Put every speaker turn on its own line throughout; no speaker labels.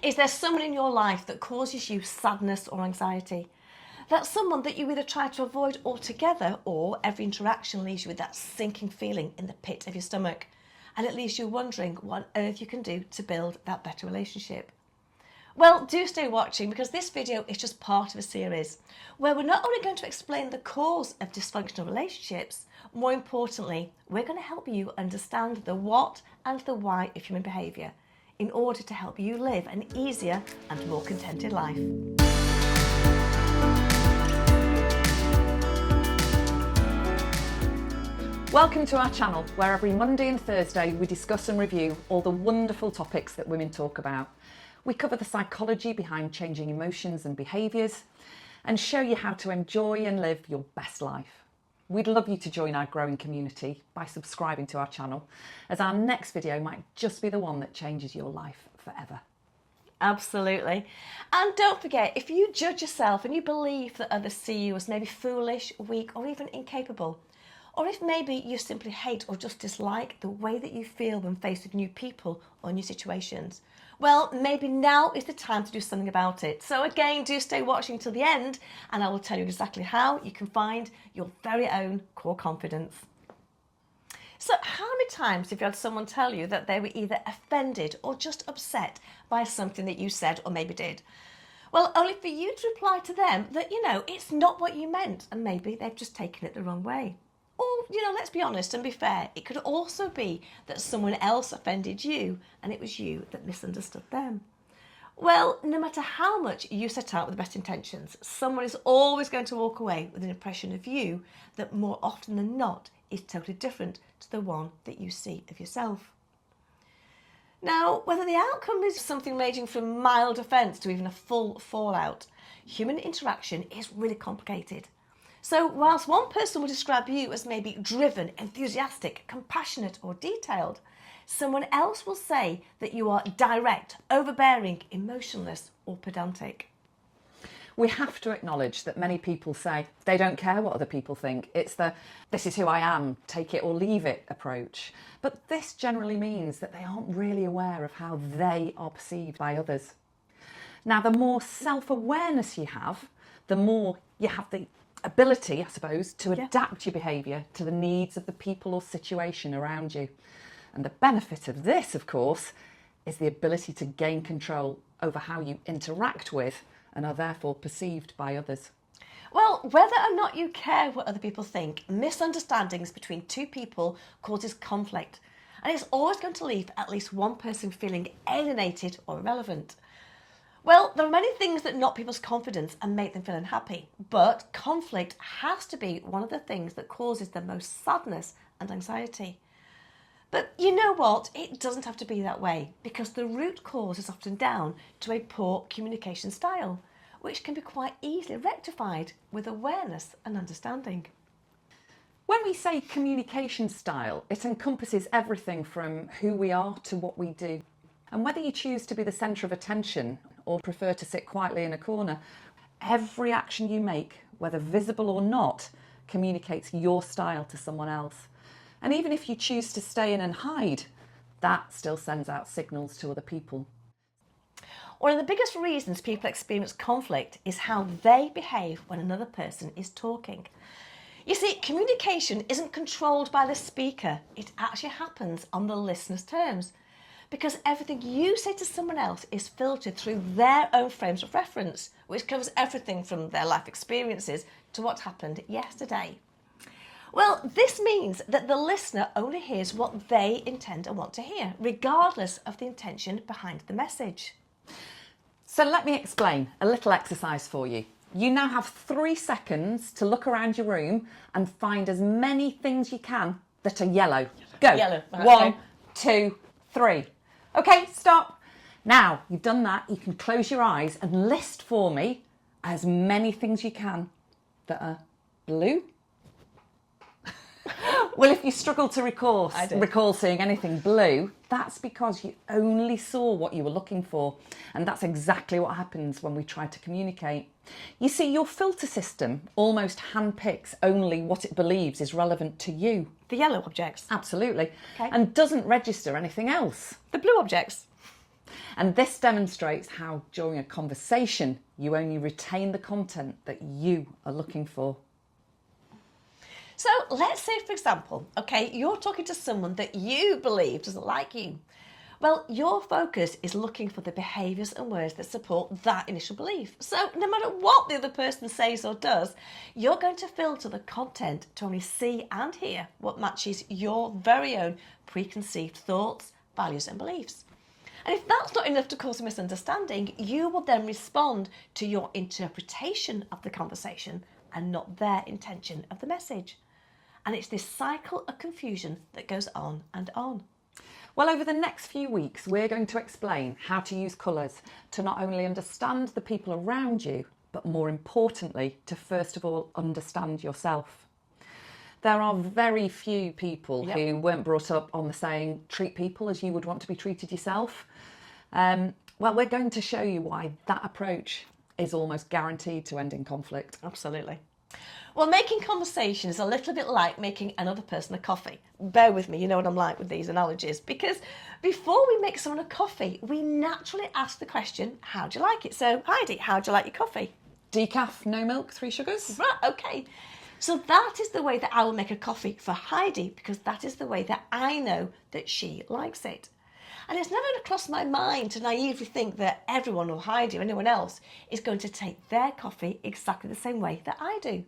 Is there someone in your life that causes you sadness or anxiety? That's someone that you either try to avoid altogether, or every interaction leaves you with that sinking feeling in the pit of your stomach, and it leaves you wondering what on earth you can do to build that better relationship. Well, do stay watching, because this video is just part of a series where we're not only going to explain the cause of dysfunctional relationships, more importantly, we're going to help you understand the what and the why of human behaviour in order to help you live an easier and more contented life.
Welcome to our channel, where every Monday and Thursday we discuss and review all the wonderful topics that women talk about. We cover the psychology behind changing emotions and behaviours and show you how to enjoy and live your best life. We'd love you to join our growing community by subscribing to our channel, as our next video might just be the one that changes your life forever.
Absolutely. And don't forget, if you judge yourself and you believe that others see you as maybe foolish, weak, or even incapable, or if maybe you simply hate or just dislike the way that you feel when faced with new people or new situations, well, maybe now is the time to do something about it. So again, do stay watching till the end, and I will tell you exactly how you can find your very own core confidence. So how many times have you had someone tell you that they were either offended or just upset by something that you said or maybe did? Well, only for you to reply to them that, it's not what you meant, and maybe they've just taken it the wrong way. Or, let's be honest and be fair, it could also be that someone else offended you and it was you that misunderstood them. Well, no matter how much you set out with the best intentions, someone is always going to walk away with an impression of you that more often than not is totally different to the one that you see of yourself. Now, whether the outcome is something ranging from mild offence to even a full fallout, human interaction is really complicated. So whilst one person will describe you as maybe driven, enthusiastic, compassionate or detailed, someone else will say that you are direct, overbearing, emotionless or pedantic.
We have to acknowledge that many people say they don't care what other people think. It's the "this is who I am, take it or leave it" approach. But this generally means that they aren't really aware of how they are perceived by others. Now, the more self-awareness you have, the more you have the ability, I suppose, to adapt your behaviour to the needs of the people or situation around you. And the benefit of this, of course, is the ability to gain control over how you interact with and are therefore perceived by others.
Well, whether or not you care what other people think, misunderstandings between two people causes conflict, and it's always going to leave at least one person feeling alienated or irrelevant. Well, there are many things that knock people's confidence and make them feel unhappy, but conflict has to be one of the things that causes the most sadness and anxiety. But you know what? It doesn't have to be that way, because the root cause is often down to a poor communication style, which can be quite easily rectified with awareness and understanding.
When we say communication style, it encompasses everything from who we are to what we do. And whether you choose to be the centre of attention or prefer to sit quietly in a corner, every action you make, whether visible or not, communicates your style to someone else. And even if you choose to stay in and hide, that still sends out signals to other people.
One of the biggest reasons people experience conflict is how they behave when another person is talking. You see, communication isn't controlled by the speaker. It actually happens on the listener's terms, because everything you say to someone else is filtered through their own frames of reference, which covers everything from their life experiences to what happened yesterday. Well, this means that the listener only hears what they intend and want to hear, regardless of the intention behind the message.
So let me explain a little exercise for you. You now have 3 seconds to look around your room and find as many things you can that are yellow. Go.
Yellow.
1, 2, 3. Okay, stop. Now you've done that, you can close your eyes and list for me as many things you can that are blue. Well, if you struggle to recall seeing anything blue, that's because you only saw what you were looking for. And that's exactly what happens when we try to communicate. You see, your filter system almost handpicks only what it believes is relevant to you.
The yellow objects?
Absolutely.
Okay.
And doesn't register anything else.
The blue objects?
And this demonstrates how during a conversation, you only retain the content that you are looking for.
So let's say, for example, okay, you're talking to someone that you believe doesn't like you. Well, your focus is looking for the behaviours and words that support that initial belief. So no matter what the other person says or does, you're going to filter the content to only see and hear what matches your very own preconceived thoughts, values and beliefs. And if that's not enough to cause a misunderstanding, you will then respond to your interpretation of the conversation and not their intention of the message. And it's this cycle of confusion that goes on and on.
Well, over the next few weeks, we're going to explain how to use colours to not only understand the people around you, but more importantly, to first of all understand yourself. There are very few people who weren't brought up on the saying, treat people as you would want to be treated yourself. Well, we're going to show you why that approach is almost guaranteed to end in conflict.
Absolutely. Well, making conversation is a little bit like making another person a coffee. Bear with me, you know what I'm like with these analogies. Because before we make someone a coffee, we naturally ask the question, how do you like it? So, Heidi, how do you like your coffee?
Decaf, no milk, 3 sugars.
Right, okay. So that is the way that I will make a coffee for Heidi, because that is the way that I know that she likes it. And it's never going to cross my mind to naively think that everyone or Heidi or anyone else is going to take their coffee exactly the same way that I do.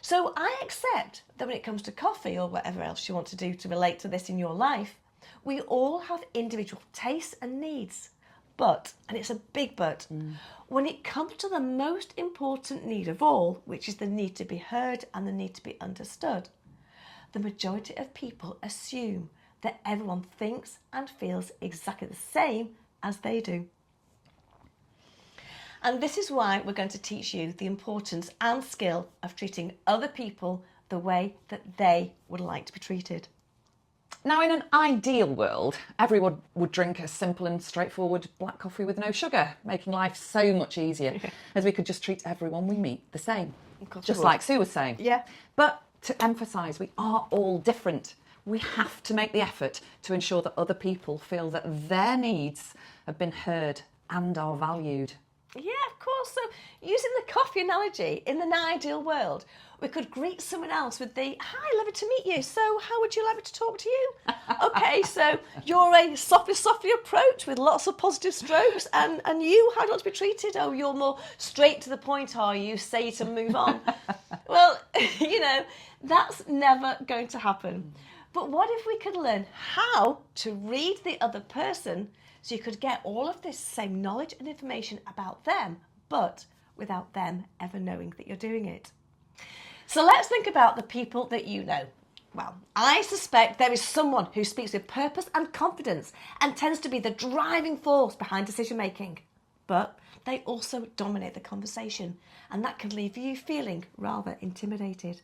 So I accept that when it comes to coffee or whatever else you want to do to relate to this in your life, we all have individual tastes and needs. But, and it's a big but, when it comes to the most important need of all, which is the need to be heard and the need to be understood, the majority of people assume that everyone thinks and feels exactly the same as they do. And this is why we're going to teach you the importance and skill of treating other people the way that they would like to be treated.
Now, in an ideal world, everyone would drink a simple and straightforward black coffee with no sugar, making life so much easier, as we could just treat everyone we meet the same. Just like Sue was saying.
Yeah.
But to emphasise, we are all different. We have to make the effort to ensure that other people feel that their needs have been heard and are valued.
Yeah, of course. So using the coffee analogy, in an ideal world, we could greet someone else with the, hi, lovely to meet you. So how would you like me to talk to you? Okay, so you're a softly approach with lots of positive strokes. And you, how do you want to be treated? Oh, you're more straight to the point, are you? Say it and move on. Well, you know, that's never going to happen. But what if we could learn how to read the other person so you could get all of this same knowledge and information about them, but without them ever knowing that you're doing it? So let's think about the people that you know. Well, I suspect there is someone who speaks with purpose and confidence and tends to be the driving force behind decision making. But they also dominate the conversation, and that can leave you feeling rather intimidated.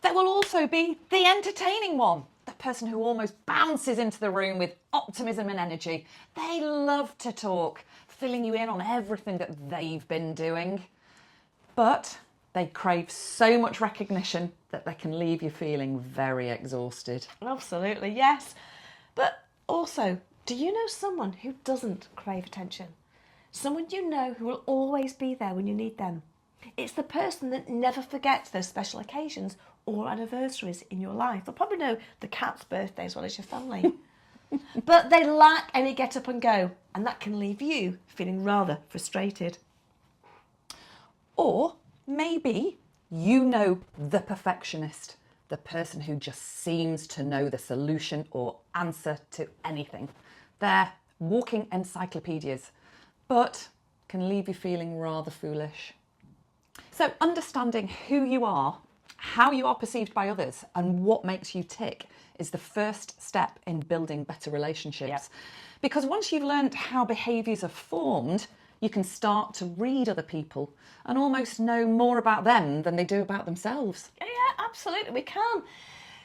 There will also be the entertaining one, the person who almost bounces into the room with optimism and energy. They love to talk, filling you in on everything that they've been doing. But they crave so much recognition that they can leave you feeling very exhausted.
Absolutely, yes. But also, do you know someone who doesn't crave attention? Someone you know who will always be there when you need them. It's the person that never forgets those special occasions or anniversaries in your life. They'll probably know the cat's birthday as well as your family. But they lack any get up and go, and that can leave you feeling rather frustrated.
Or maybe you know the perfectionist, the person who just seems to know the solution or answer to anything. They're walking encyclopedias, but can leave you feeling rather foolish. So understanding who you are, how you are perceived by others, and what makes you tick is the first step in building better relationships.
Yep.
Because once you've learned how behaviours are formed, you can start to read other people and almost know more about them than they do about themselves.
Yeah, absolutely, we can.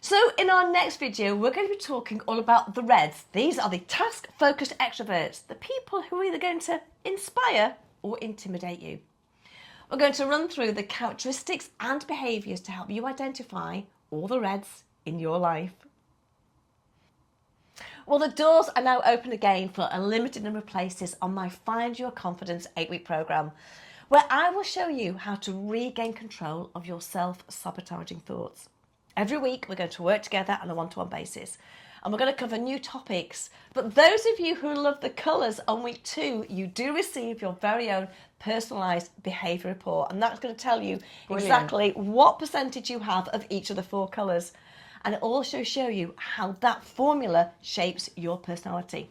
So in our next video, we're going to be talking all about the Reds. These are the task-focused extroverts, the people who are either going to inspire or intimidate you. We're going to run through the characteristics and behaviours to help you identify all the Reds in your life. Well, the doors are now open again for a limited number of places on my Find Your Confidence 8-week programme, where I will show you how to regain control of your self-sabotaging thoughts. Every week, we're going to work together on a one-to-one basis, and we're going to cover new topics. But those of you who love the colours, on week 2, you do receive your very own personalised behaviour report, and that's going to tell you exactly what percentage you have of each of the 4 colours. And it also show you how that formula shapes your personality.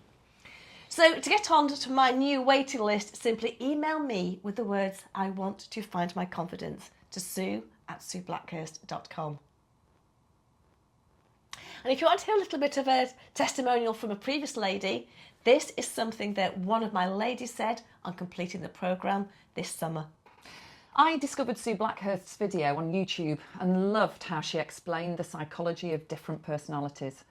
So to get on to my new waiting list, simply email me with the words, "I want to find my confidence," to sue@sueblackhurst.com. And if you want to hear a little bit of a testimonial from a previous lady, this is something that one of my ladies said on completing the programme this summer.
I discovered Sue Blackhurst's video on YouTube and loved how she explained the psychology of different personalities.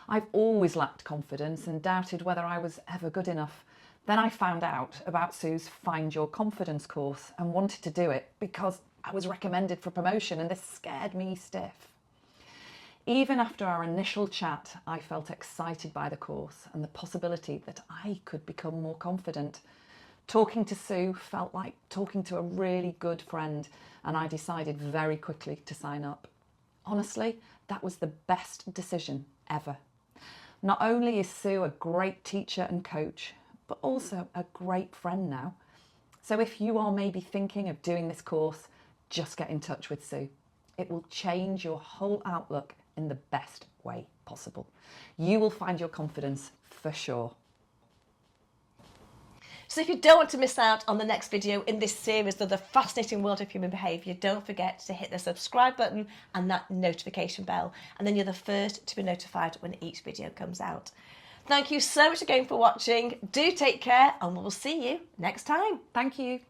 I've always lacked confidence and doubted whether I was ever good enough. Then I found out about Sue's Find Your Confidence course and wanted to do it because I was recommended for promotion, and this scared me stiff. Even after our initial chat, I felt excited by the course and the possibility that I could become more confident. Talking to Sue felt like talking to a really good friend, and I decided very quickly to sign up. Honestly, that was the best decision ever. Not only is Sue a great teacher and coach, but also a great friend now. So if you are maybe thinking of doing this course, just get in touch with Sue. It will change your whole outlook in the best way possible. You will find your confidence for sure.
So if you don't want to miss out on the next video in this series of the fascinating world of human behaviour, don't forget to hit the subscribe button and that notification bell, and then you're the first to be notified when each video comes out. Thank you so much again for watching. Do take care, and we'll see you next time.
Thank you.